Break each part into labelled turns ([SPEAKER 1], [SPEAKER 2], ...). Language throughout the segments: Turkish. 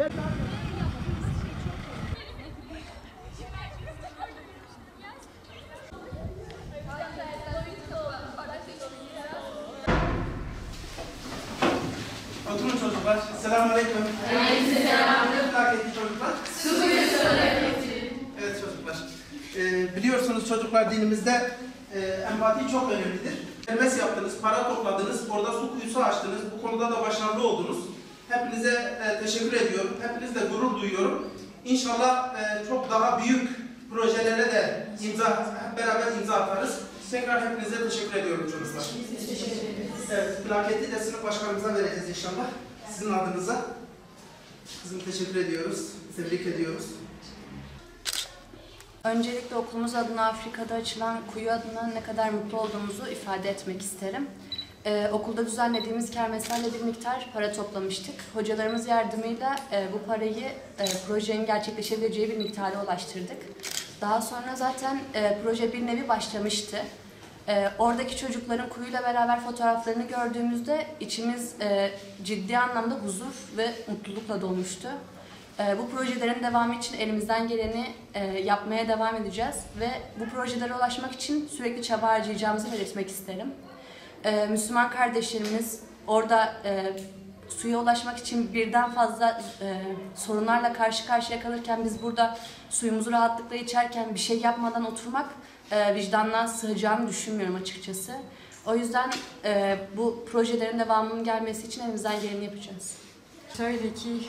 [SPEAKER 1] Oturun çocuklar. Selamünaleyküm.
[SPEAKER 2] Aleykümselam.
[SPEAKER 1] Ne merak etti çocuklar?
[SPEAKER 2] Su kuyusu hareketi.
[SPEAKER 1] Evet çocuklar. Biliyorsunuz çocuklar dinimizde empati çok önemlidir. Kermes yaptınız, para topladınız, orada su kuyusu açtınız. Bu konuda da başarılı oldunuz. Hepinize teşekkür ediyorum. Hepinizle gurur duyuyorum. İnşallah çok daha büyük projelere de hep beraber imza atarız. Tekrar hepinize teşekkür ediyorum çocuklar.
[SPEAKER 2] Teşekkür ederiz.
[SPEAKER 1] Evet, plaketi de sınıf başkanımıza vereceğiz inşallah. Sizin adınıza. Kızım teşekkür ediyoruz. Tebrik ediyoruz.
[SPEAKER 3] Öncelikle okulumuz adına Afrika'da açılan kuyu adına ne kadar mutlu olduğumuzu ifade etmek isterim. Okulda düzenlediğimiz kermeslerle bir miktar para toplamıştık. Hocalarımız yardımıyla bu parayı projenin gerçekleşebileceği bir miktara ulaştırdık. Daha sonra zaten proje bir nevi başlamıştı. Oradaki çocukların kuyuyla beraber fotoğraflarını gördüğümüzde içimiz ciddi anlamda huzur ve mutlulukla dolmuştu. Bu projelerin devamı için elimizden geleni yapmaya devam edeceğiz ve bu projelere ulaşmak için sürekli çaba harcayacağımızı belirtmek isterim. Müslüman kardeşlerimiz orada suya ulaşmak için birden fazla sorunlarla karşı karşıya kalırken biz burada suyumuzu rahatlıkla içerken bir şey yapmadan oturmak vicdanına sığacağını düşünmüyorum açıkçası. O yüzden bu projelerin devamının gelmesi için elimizden geleni yapacağız.
[SPEAKER 4] Şöyle ki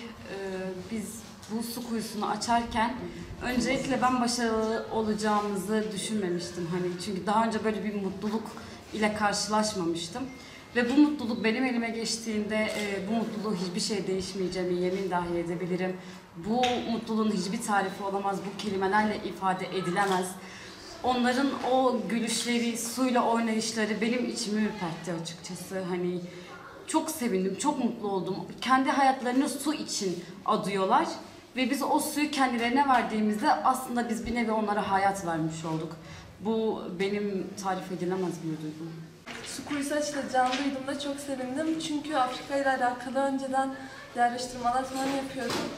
[SPEAKER 4] biz bu su kuyusunu açarken öncelikle ben başarılı olacağımızı düşünmemiştim. Çünkü daha önce böyle bir mutluluk ile karşılaşmamıştım. Ve bu mutluluk benim elime geçtiğinde bu mutluluğu hiçbir şey değişmeyeceğimi yemin dahi edebilirim. Bu mutluluğun hiçbir tarifi olamaz, bu kelimelerle ifade edilemez. Onların o gülüşleri, suyla oynayışları benim içimi ürpertti açıkçası. Çok sevindim, çok mutlu oldum. Kendi hayatlarını su için adıyorlar ve biz o suyu kendilerine verdiğimizde aslında biz bir nevi onlara hayat vermiş olduk. Bu benim tarif edilemez bir duygu.
[SPEAKER 5] Su kuyusu açılacağını duyduğumda çok sevindim. Çünkü Afrika ile alakalı önceden araştırmalar falan yapıyordum.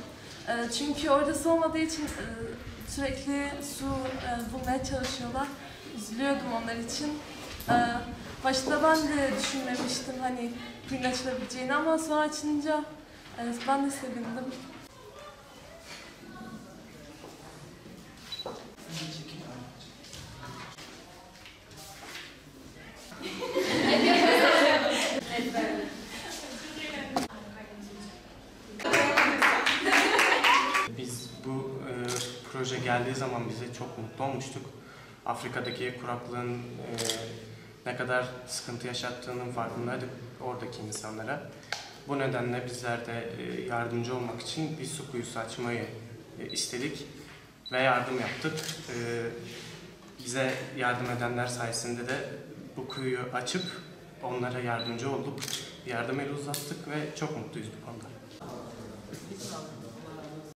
[SPEAKER 5] Çünkü orada su olmadığı için sürekli su bulmaya çalışıyorlar. Üzülüyordum onlar için. Başta ben de düşünmemiştim kuyunun açılabileceğini ama sonra açınca ben de sevindim.
[SPEAKER 6] Biz bu proje geldiği zaman bize çok mutlu olmuştuk. Afrika'daki kuraklığın ne kadar sıkıntı yaşattığının farkındaydık oradaki insanlara. Bu nedenle bizler de yardımcı olmak için bir su kuyusu açmayı istedik ve yardım yaptık. Bize yardım edenler sayesinde de bu kuyuyu açıp onlara yardımcı olduk. Yardım eli uzattık ve çok mutluyuz bu konuda.